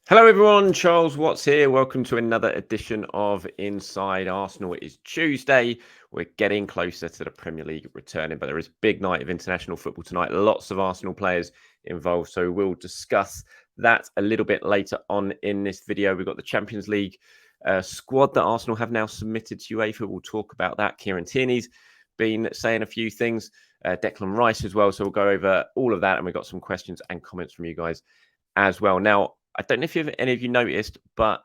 Hello, everyone. Charles Watts here. Welcome to another edition of Inside Arsenal. It is Tuesday. We're getting closer to the Premier League returning, but there is a big night of international football tonight. Lots of Arsenal players involved, so we'll discuss that a little bit later on in this video. We've got the Champions League squad that Arsenal have now submitted to UEFA. We'll talk about that. Kieran Tierney's been saying a few things. Declan Rice as well. So we'll go over all of that, and we've got some questions and comments from you guys as well. Now, I don't know if any of you noticed, but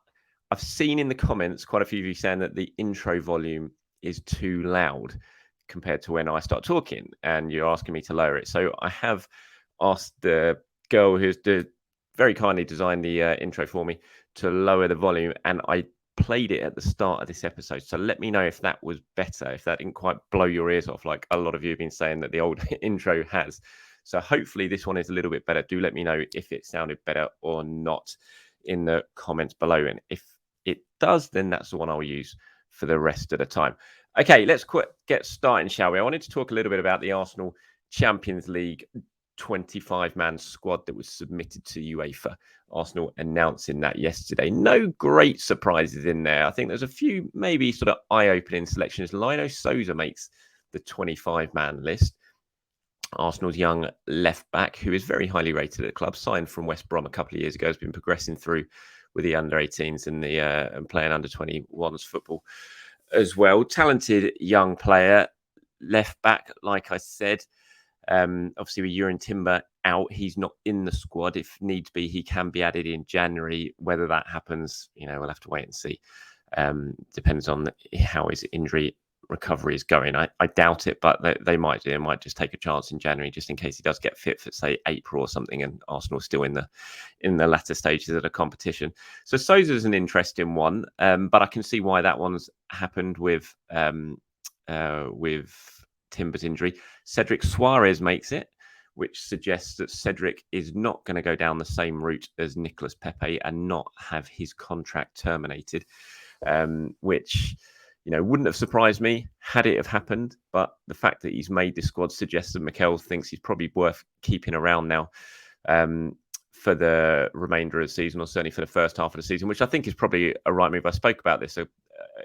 I've seen in the comments quite a few of you saying that the intro volume is too loud compared to when I start talking, and you're asking me to lower it. So I have asked the girl who's very kindly designed the intro for me to lower the volume, and I played it at the start of this episode. So let me know if that was better, if that didn't quite blow your ears off like a lot of you have been saying that the old intro has. So hopefully this one is a little bit better. Do let me know if it sounded better or not in the comments below. And if it does, then that's the one I'll use for the rest of the time. Okay, let's get starting, shall we? I wanted to talk a little bit about the Arsenal Champions League 25-man squad that was submitted to UEFA. Arsenal announcing that yesterday. No great surprises in there. I think there's a few maybe sort of eye-opening selections. Lino Souza makes the 25-man list. Arsenal's young left back, who is very highly rated at the club, signed from West Brom a couple of years ago, has been progressing through with the under-18s and the and playing under-21s football as well. Talented young player, left back, like I said. Obviously, with Kieran Tierney out, he's not in the squad. If needs be, he can be added in January. Whether that happens, we'll have to wait and see. Depends on how his injury recovery is going. I doubt it, but they might do. They might just take a chance in January, just in case he does get fit for, say, April or something, and Arsenal's still in the latter stages of the competition. So Souza's an interesting one, but I can see why that one's happened with Timber's injury. Cedric Suarez makes it, which suggests that Cedric is not going to go down the same route as Nicolas Pepe and not have his contract terminated, which wouldn't have surprised me had it have happened. But the fact that he's made this squad suggests that Mikel thinks he's probably worth keeping around now for the remainder of the season, or certainly for the first half of the season, which I think is probably a right move. I spoke about this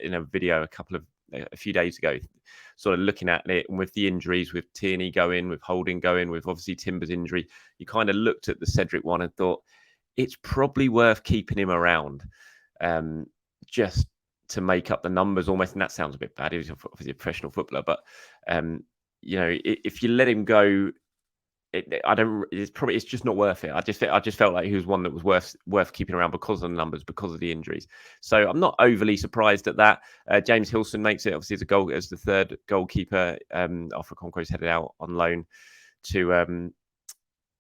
in a video a few days ago, sort of looking at it, and with the injuries, with Tierney going, with Holding going, with obviously Timber's injury, you kind of looked at the Cedric one and thought it's probably worth keeping him around, just to make up the numbers almost. And that sounds a bit bad. He was obviously a professional footballer, but if you let him go, it's just not worth it. I just felt like he was one that was worth keeping around because of the numbers, because of the injuries. So I'm not overly surprised at that. James Hilson makes it obviously as the third goalkeeper. After Conquo's headed out on loan to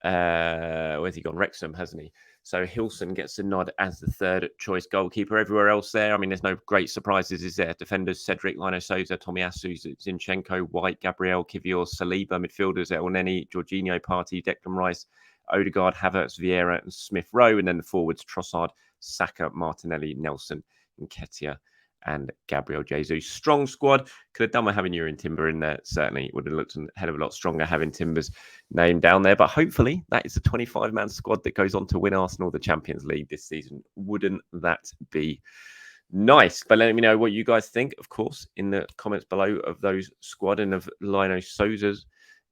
where's he gone? Wrexham, hasn't he? So Hilson gets the nod as the third choice goalkeeper. Everywhere else there, I mean, there's no great surprises, is there? Defenders: Cedric, Lino Souza, Tomiyasu, Zinchenko, White, Gabriel, Kivior, Saliba. Midfielders: Elneny, Jorginho, Partey, Declan Rice, Odegaard, Havertz, Vieira, and Smith Rowe. And then the forwards: Trossard, Saka, Martinelli, Nelson, Nketiah, and Gabriel Jesus. Strong squad. Could have done with having Kieran Tierney in there. Certainly would have looked a hell of a lot stronger having Timbers name down there. But hopefully that is a 25-man squad that goes on to win Arsenal the Champions League this season. Wouldn't that be nice? But let me know what you guys think, of course, in the comments below of those squad and of Lino Souza's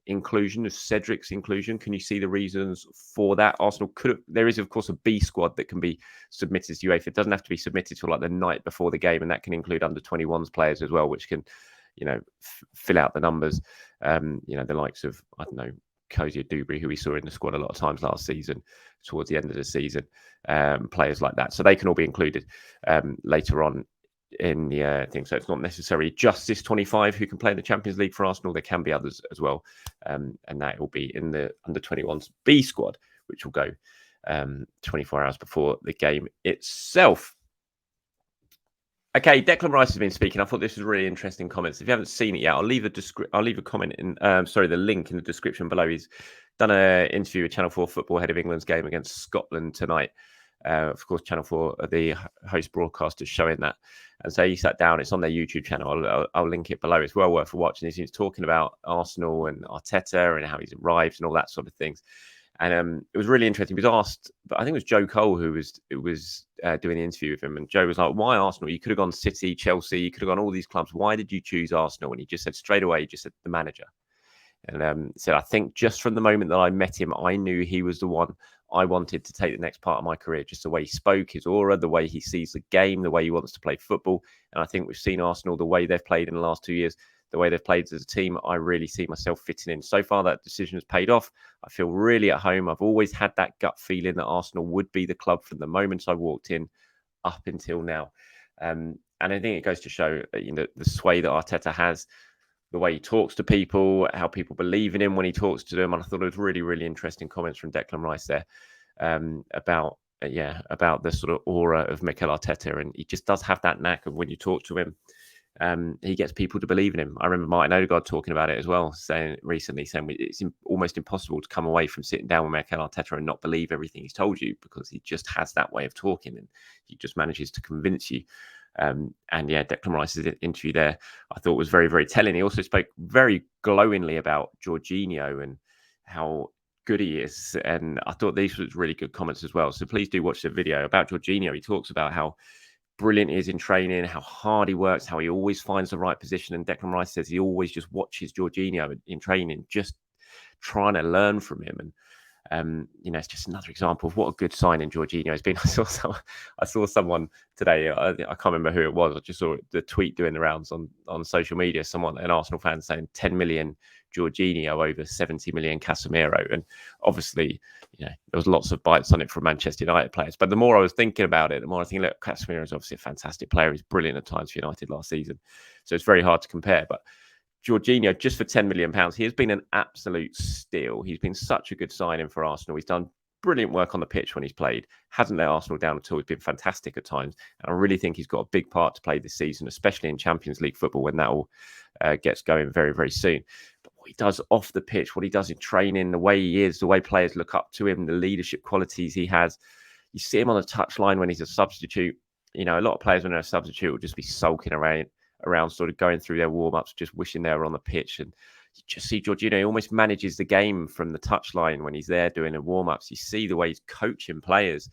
inclusion, of Cedric's inclusion. Can you see the reasons for that? Arsenal there is, of course, a B squad that can be submitted to UEFA. It doesn't have to be submitted till like the night before the game, and that can include under 21s players as well, which can, fill out the numbers. The likes of, I don't know, Kozia Dubry, who we saw in the squad a lot of times last season, towards the end of the season, players like that. So they can all be included later on in the thing. So it's not necessarily just this 25 who can play in the Champions League for Arsenal. There can be others as well. And that will be in the under 21s B squad, which will go 24 hours before the game itself. Okay, Declan Rice has been speaking. I thought this was really interesting comments. If you haven't seen it yet, I'll leave a comment in. The link in the description below. He's done an interview with Channel 4 Football ahead of England's game against Scotland tonight. Of course, Channel 4 are the host broadcasters showing that. And so he sat down. It's on their YouTube channel. I'll link it below. It's well worth watching. He's talking about Arsenal and Arteta and how he's arrived and all that sort of things. And it was really interesting. He was asked, but I think it was Joe Cole who was doing the interview with him, and Joe was like, "Why Arsenal? You could have gone City, Chelsea, you could have gone all these clubs. Why did you choose Arsenal?" And he just said straight away, he just said the manager. And said, I think just from the moment that I met him, I knew he was the one I wanted to take the next part of my career. Just the way he spoke, his aura, the way he sees the game, the way he wants to play football. And I think we've seen Arsenal, the way they've played in the last 2 years, the way they've played as a team. I really see myself fitting in. So far, that decision has paid off. I feel really at home. I've always had that gut feeling that Arsenal would be the club from the moment I walked in up until now. And I think it goes to show, the sway that Arteta has, the way he talks to people, how people believe in him when he talks to them. And I thought it was really, really interesting comments from Declan Rice there about the sort of aura of Mikel Arteta. And he just does have that knack of when you talk to him, he gets people to believe in him. I remember Martin Odegaard talking about it as well, saying it's almost impossible to come away from sitting down with Mikel Arteta and not believe everything he's told you, because he just has that way of talking and he just manages to convince you. Declan Rice's interview there, I thought was very, very telling. He also spoke very glowingly about Jorginho and how good he is. And I thought these were really good comments as well. So please do watch the video about Jorginho. He talks about how brilliant he is in training, how hard he works, how he always finds the right position. And Declan Rice says he always just watches Jorginho in training, just trying to learn from him. And it's just another example of what a good signing Jorginho has been. I saw someone today, I can't remember who it was. I just saw the tweet doing the rounds on social media. An Arsenal fan saying 10 million Jorginho over 70 million Casemiro. And obviously, there was lots of bites on it from Manchester United players. But the more I was thinking about it, the more I think, look, Casemiro is obviously a fantastic player. He's brilliant at times for United last season. So it's very hard to compare. But Jorginho, just for £10 million, he has been an absolute steal. He's been such a good signing for Arsenal. He's done brilliant work on the pitch when he's played. Hasn't let Arsenal down at all. He's been fantastic at times. And I really think he's got a big part to play this season, especially in Champions League football when that all gets going very, very soon. But what he does off the pitch, what he does in training, the way he is, the way players look up to him, the leadership qualities he has. You see him on the touchline when he's a substitute. A lot of players when they're a substitute will just be sulking around sort of going through their warm-ups, just wishing they were on the pitch. And you just see Jorginho, he almost manages the game from the touchline when he's there doing the warm-ups. You see the way he's coaching players,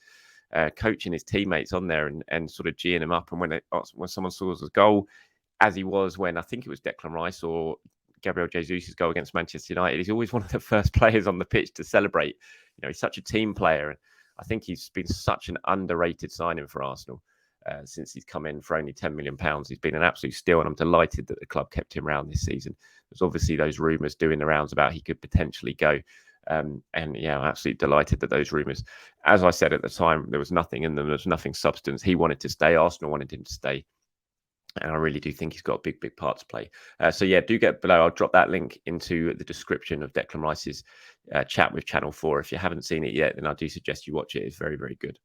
coaching his teammates on there and sort of geeing them up. And when someone scores a goal, as he was when I think it was Declan Rice or Gabriel Jesus' goal against Manchester United, he's always one of the first players on the pitch to celebrate. He's such a team player. And I think he's been such an underrated signing for Arsenal. Since he's come in for only £10 million. He's been an absolute steal, and I'm delighted that the club kept him around this season. There's obviously those rumours doing the rounds about he could potentially go. I'm absolutely delighted that those rumours, as I said at the time, there was nothing in them. There was nothing substance. He wanted to stay. Arsenal wanted him to stay. And I really do think he's got a big, big part to play. Do get below. I'll drop that link into the description of Declan Rice's chat with Channel 4. If you haven't seen it yet, then I do suggest you watch it. It's very, very good.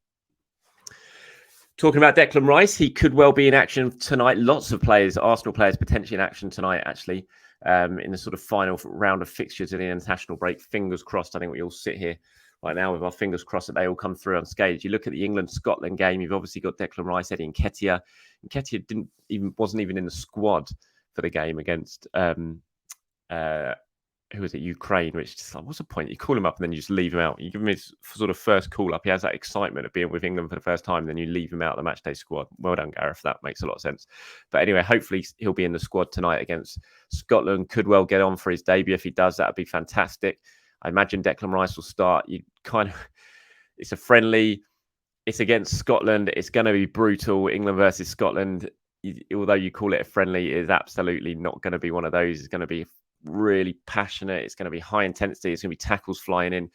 Talking about Declan Rice, he could well be in action tonight. Lots of players, Arsenal players, potentially in action tonight, actually, in the sort of final round of fixtures in the international break. Fingers crossed. I think we all sit here right now with our fingers crossed that they all come through unscathed. You look at the England-Scotland game, you've obviously got Declan Rice, Eddie Nketiah. Nketiah wasn't even in the squad for the game against who was it? Ukraine, which just like, what's the point? You call him up and then you just leave him out. You give him his sort of first call up. He has that excitement of being with England for the first time, and then you leave him out of the matchday squad. Well done, Gareth. That makes a lot of sense. But anyway, hopefully he'll be in the squad tonight against Scotland. Could well get on for his debut. If he does, that would be fantastic. I imagine Declan Rice will start. It's a friendly. It's against Scotland. It's going to be brutal. England versus Scotland. Although you call it a friendly, it is absolutely not going to be one of those. It's going to be really passionate. It's going to be high intensity. It's going to be tackles flying in.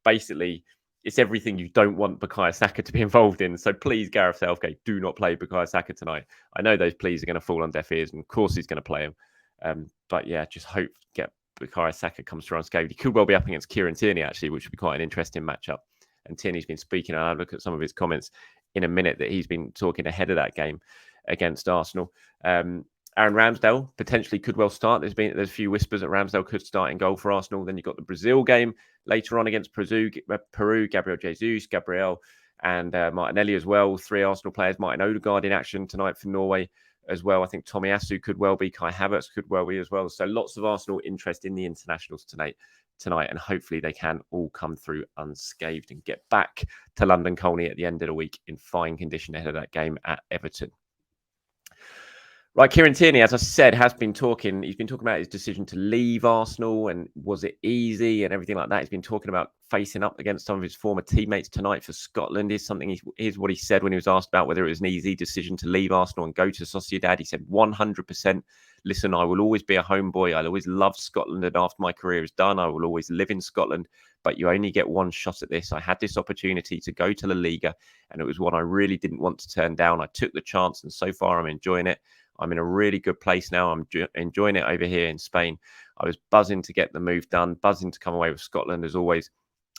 Basically, it's everything you don't want Bukayo Saka to be involved in. So please, Gareth Southgate, do not play Bukayo Saka tonight. I know those pleas are going to fall on deaf ears, and of course he's going to play him. Just hope Bukayo Saka comes through unscathed. He could well be up against Kieran Tierney, actually, which would be quite an interesting matchup. And Tierney's been speaking, and I'll look at some of his comments in a minute that he's been talking ahead of that game against Arsenal. Aaron Ramsdale potentially could well start. There's a few whispers that Ramsdale could start in goal for Arsenal. Then you've got the Brazil game later on against Peru, Gabriel Jesus, Gabriel, and Martinelli as well. 3 Arsenal players. Martin Odegaard in action tonight for Norway as well. I think Tomiyasu could well be. Kai Havertz could well be as well. So lots of Arsenal interest in the internationals tonight. tonight, and hopefully they can all come through unscathed and get back to London Colney at the end of the week in fine condition ahead of that game at Everton. Right, Kieran Tierney, as I said, has been talking. He's been talking about his decision to leave Arsenal and was it easy and everything like that. He's been talking about facing up against some of his former teammates tonight for Scotland. Here's what he said when he was asked about whether it was an easy decision to leave Arsenal and go to Sociedad. He said, 100%. Listen, I will always be a homeboy. I'll always love Scotland. And after my career is done, I will always live in Scotland. But you only get one shot at this. I had this opportunity to go to La Liga, and it was one I really didn't want to turn down. I took the chance, and so far I'm enjoying it. I'm in a really good place now. I'm enjoying it over here in Spain. I was buzzing to get the move done, buzzing to come away with Scotland as always.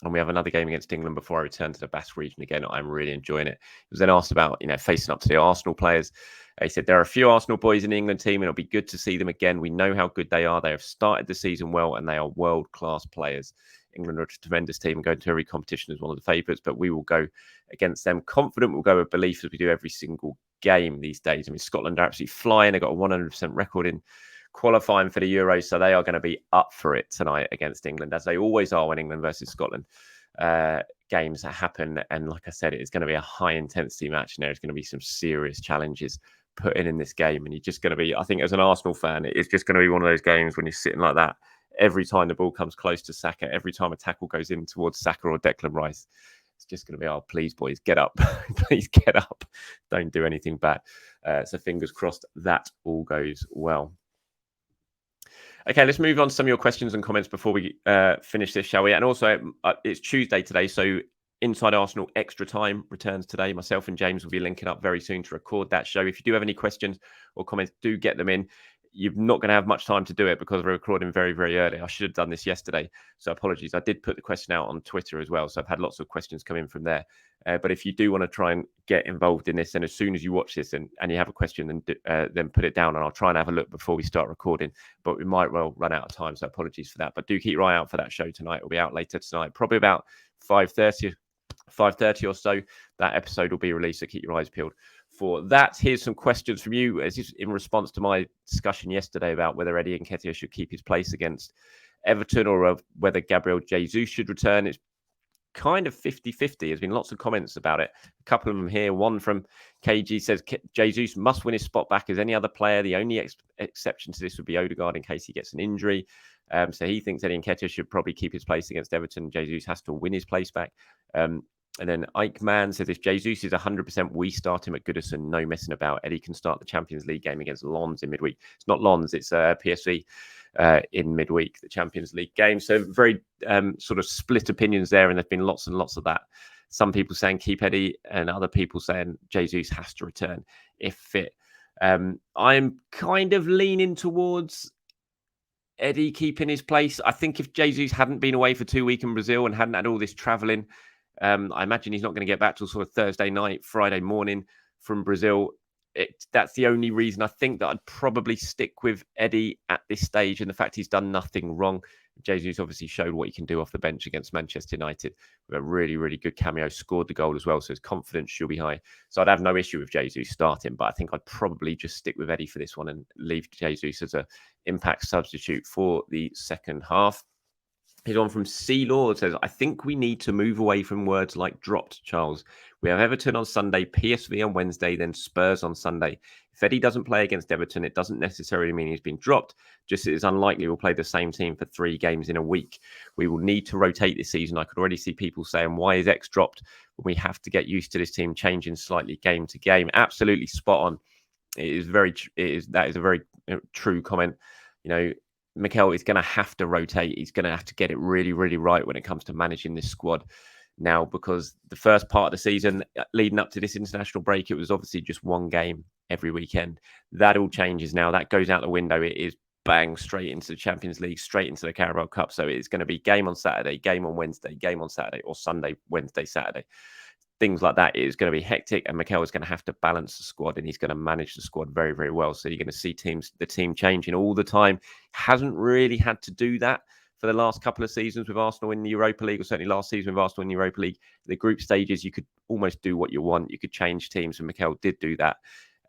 And we have another game against England before I return to the Basque region again. I'm really enjoying it. He was then asked about, facing up to the Arsenal players. He said, there are a few Arsenal boys in the England team, and it'll be good to see them again. We know how good they are. They have started the season well, and they are world-class players. England are a tremendous team and go into every competition as one of the favourites, but we will go against them confident. We'll go with belief as we do every single game these days. I mean, Scotland are absolutely flying. They've got a 100% record in qualifying for the Euros, so they are going to be up for it tonight against England, as they always are when England versus Scotland games happen. And like I said, it's going to be a high-intensity match, and there's going to be some serious challenges put in this game. And you're just going to be, I think as an Arsenal fan, it's just going to be one of those games when you're sitting like that, every time the ball comes close to Saka, every time a tackle goes in towards Saka or Declan Rice, it's just going to be, oh, please, boys, get up. Please get up. Don't do anything bad. So fingers crossed that all goes well. Okay, let's move on to some of your questions and comments before we finish this, shall we? And also, it's Tuesday today, so Inside Arsenal Extra Time returns today. Myself and James will be linking up very soon to record that show. If you do have any questions or comments, do get them in. You're not going to have much time to do it because we're recording very, very early. I should have done this yesterday, so apologies. I did put the question out on Twitter as well, so I've had lots of questions come in from there. But if you do want to try and get involved in this, and as soon as you watch this and you have a question, then put it down, and I'll try and have a look before we start recording. But we might well run out of time, so apologies for that. But do keep your eye out for that show tonight. It'll be out later tonight, probably about 5:30 or so. That episode will be released, so keep your eyes peeled for that. Here's some questions from you as in response to my discussion yesterday about whether Eddie Nketiah should keep his place against Everton or whether Gabriel Jesus should return. It's kind of 50-50. There's been lots of comments about it. A couple of them here. One from KG says Jesus must win his spot back as any other player. The only exception to this would be Odegaard in case he gets an injury. So he thinks Eddie Nketiah should probably keep his place against Everton. Jesus has to win his place back. And then Ike Man says, if Jesus is 100%, we start him at Goodison. No messing about. Eddie can start the Champions League game against Lens in midweek. It's not Lens, it's PSV in midweek, the Champions League game. So very sort of split opinions there, and there's been lots and lots of that. Some people saying keep Eddie, and other people saying Jesus has to return if fit. I'm kind of leaning towards Eddie keeping his place. I think if Jesus hadn't been away for 2 weeks in Brazil and hadn't had all this travelling, I imagine he's not going to get back till sort of Thursday night, Friday morning from Brazil. That's the only reason I think that I'd probably stick with Eddie at this stage, and the fact he's done nothing wrong. Jesus obviously showed what he can do off the bench against Manchester United with a really, really good cameo, scored the goal as well, so his confidence should be high. So I'd have no issue with Jesus starting, but I think I'd probably just stick with Eddie for this one and leave Jesus as an impact substitute for the second half. Here's one from C Lord says, I think we need to move away from words like dropped, Charles. We have Everton on Sunday, PSV on Wednesday, then Spurs on Sunday. If Eddie doesn't play against Everton, it doesn't necessarily mean he's been dropped. Just it is unlikely we'll play the same team for 3 games in a week. We will need to rotate this season. I could already see people saying, why is X dropped? We have to get used to this team changing slightly game to game. Absolutely spot on. That is a very true comment. Mikel is going to have to rotate. He's going to have to get it really, really right when it comes to managing this squad now, because the first part of the season leading up to this international break, it was obviously just 1 game every weekend. That all changes now. That goes out the window. It is bang straight into the Champions League, straight into the Carabao Cup. So it's going to be game on Saturday, game on Wednesday, game on Saturday, or Sunday, Wednesday, Saturday. Things like that is going to be hectic, and Mikel is going to have to balance the squad, and he's going to manage the squad very, very well. So you're going to see the team changing all the time. Hasn't really had to do that for the last couple of seasons with Arsenal in the Europa League, or certainly last season with Arsenal in the Europa League. The group stages, you could almost do what you want. You could change teams, and Mikel did do that.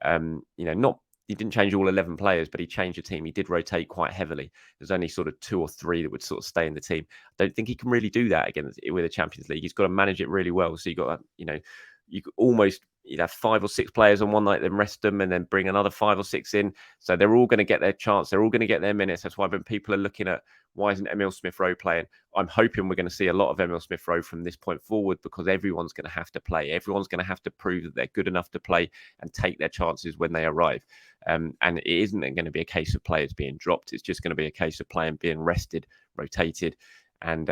Not he didn't change all 11 players, but he changed the team. He did rotate quite heavily. There's only sort of 2 or 3 that would sort of stay in the team. I don't think he can really do that again with the Champions League. He's got to manage it really well. So you got to, you could almost have 5 or 6 players on one night, then rest them, and then bring another 5 or 6 in. So they're all going to get their chance. They're all going to get their minutes. That's why when people are looking at why isn't Emile Smith-Rowe playing, I'm hoping we're going to see a lot of Emile Smith-Rowe from this point forward, because everyone's going to have to play. Everyone's going to have to prove that they're good enough to play and take their chances when they arrive. And it isn't going to be a case of players being dropped. It's just going to be a case of playing being rested, rotated, and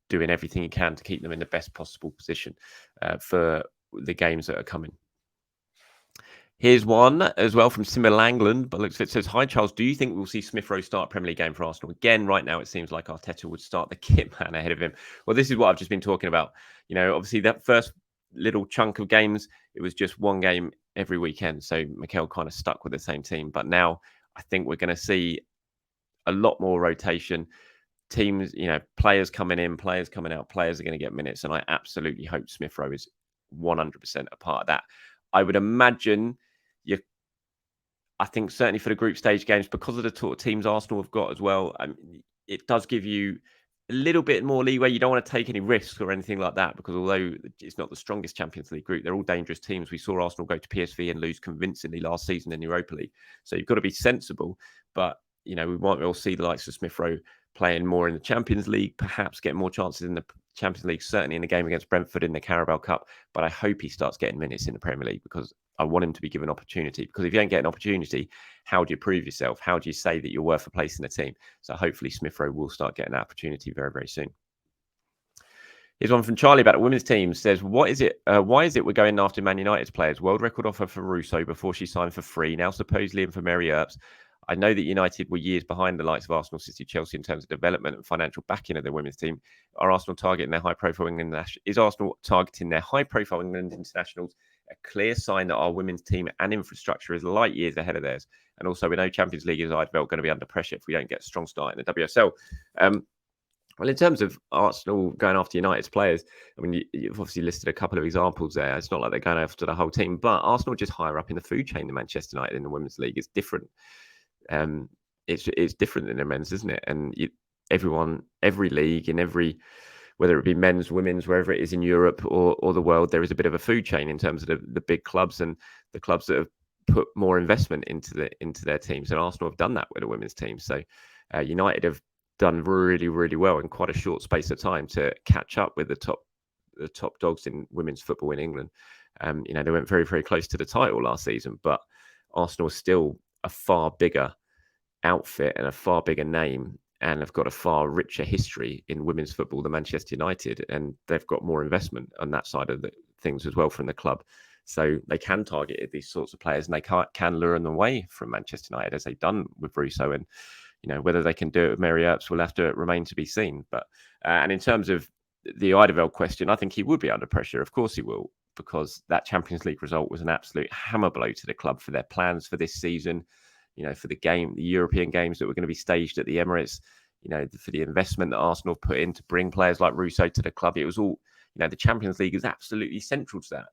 doing everything you can to keep them in the best possible position for the games that are coming. Here's one as well from Simmer Langland, but looks, it says, "Hi Charles, do you think we'll see Smith-Rowe start a Premier League game for Arsenal again? Right now, it seems like Arteta would start the kit man ahead of him." Well, this is what I've just been talking about. Obviously that first little chunk of games, it was just one game every weekend, so Mikel kind of stuck with the same team. But now I think we're going to see a lot more rotation. Teams, players coming in, players coming out, players are going to get minutes, and I absolutely hope Smith-Rowe is 100% a part of that. I would imagine I think certainly for the group stage games, because of the sort of teams Arsenal have got as well, it does give you a little bit more leeway. You don't want to take any risks or anything like that, because although it's not the strongest Champions League group, they're all dangerous teams. We saw Arsenal go to PSV and lose convincingly last season in the Europa League. So you've got to be sensible. But, we might well see the likes of Smith-Rowe playing more in the Champions League, perhaps getting more chances in the Champions League, certainly in the game against Brentford in the Carabao Cup. But I hope he starts getting minutes in the Premier League, because I want him to be given opportunity. Because if you don't get an opportunity, how do you prove yourself? How do you say that you're worth a place in the team? So hopefully Smith-Rowe will start getting that opportunity very, very soon. Here's one from Charlie about the women's team. Says, why is it we're going after Man United's players? World record offer for Russo before she signed for free, now supposedly in for Mary Earps. I know that United were years behind the likes of Arsenal, City, Chelsea in terms of development and financial backing of their women's team. Is Arsenal targeting their high-profile England internationals? A clear sign that our women's team and infrastructure is light years ahead of theirs. And also, we know Champions League is going to be under pressure if we don't get a strong start in the WSL. Well, in terms of Arsenal going after United's players, I mean, you've obviously listed a couple of examples there. It's not like they're going after the whole team, but Arsenal just higher up in the food chain than Manchester United in the Women's League. It's different. It's different than the men's, isn't it? And every league in every, whether it be men's, women's, wherever it is in Europe or the world, there is a bit of a food chain in terms of the big clubs and the clubs that have put more investment into their teams. And Arsenal have done that with the women's team. So United have done really, really well in quite a short space of time to catch up with the top dogs in women's football in England. They went very, very close to the title last season, but Arsenal is still a far bigger outfit and a far bigger name, and have got a far richer history in women's football than Manchester United, and they've got more investment on that side of the things as well from the club. So they can target these sorts of players, and they can lure them away from Manchester United, as they've done with Russo. And whether they can do it with Mary Earps will have to remain to be seen. But and in terms of the Eideveld question, I think he would be under pressure. Of course he will, because that Champions League result was an absolute hammer blow to the club for their plans for this season. For the European games that were going to be staged at the Emirates, for the investment that Arsenal put in to bring players like Russo to the club. It was all, the Champions League is absolutely central to that.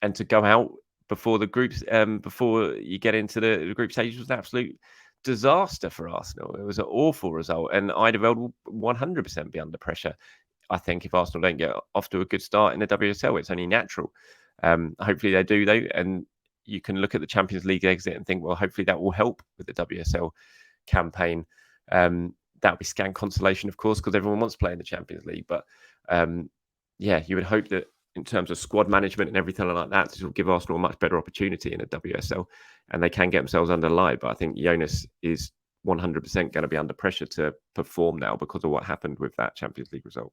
And to go out before the groups, before you get into the group stages, was an absolute disaster for Arsenal. It was an awful result. And Eideveld will 100% be under pressure. I think if Arsenal don't get off to a good start in the WSL, it's only natural. Hopefully they do, though. And you can look at the Champions League exit and think, well, hopefully that will help with the WSL campaign. That would be scant consolation, of course, because everyone wants to play in the Champions League. But you would hope that in terms of squad management and everything like that, this will give Arsenal a much better opportunity in the WSL, and they can get themselves under light. But I think Jonas is 100% going to be under pressure to perform now because of what happened with that Champions League result.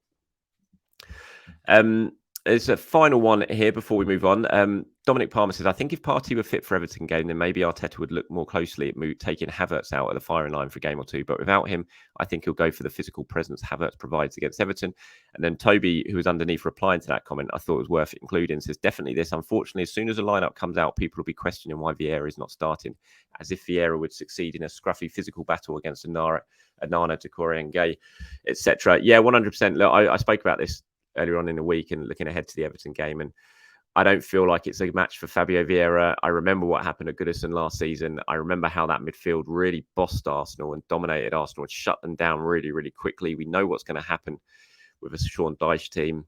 There's a final one here before we move on. Dominic Palmer says, I think if Partey were fit for Everton game, then maybe Arteta would look more closely at taking Havertz out of the firing line for a game or two. But without him, I think he'll go for the physical presence Havertz provides against Everton. And then Toby, who was underneath replying to that comment, I thought was worth including, says, definitely this. Unfortunately, as soon as a lineup comes out, people will be questioning why Vieira is not starting, as if Vieira would succeed in a scruffy physical battle against Onana, Doucouré and Gay, etc. Yeah, 100%. Look, I spoke about this earlier on in the week and looking ahead to the Everton game. And I don't feel like it's a match for Fabio Vieira. I remember what happened at Goodison last season. I remember how that midfield really bossed Arsenal and dominated Arsenal and shut them down really, really quickly. We know what's going to happen with a Sean Dyche team.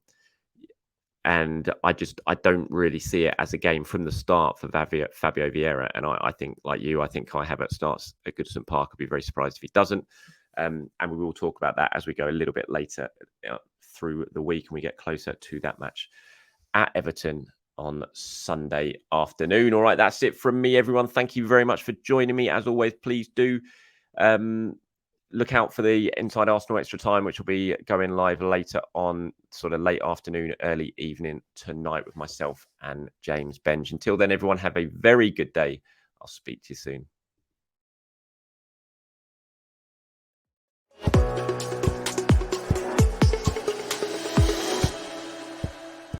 And I don't really see it as a game from the start for Fabio Vieira. And I think, like you, I think Kai Havertz starts at Goodison Park. I'd be very surprised if he doesn't. And we will talk about that as we go a little bit later through the week and we get closer to that match at Everton on Sunday afternoon. All right, that's it from me, everyone. Thank you very much for joining me. As always, please do look out for the Inside Arsenal Extra Time, which will be going live later on, sort of late afternoon, early evening tonight with myself and James Benge. Until then, everyone, have a very good day. I'll speak to you soon.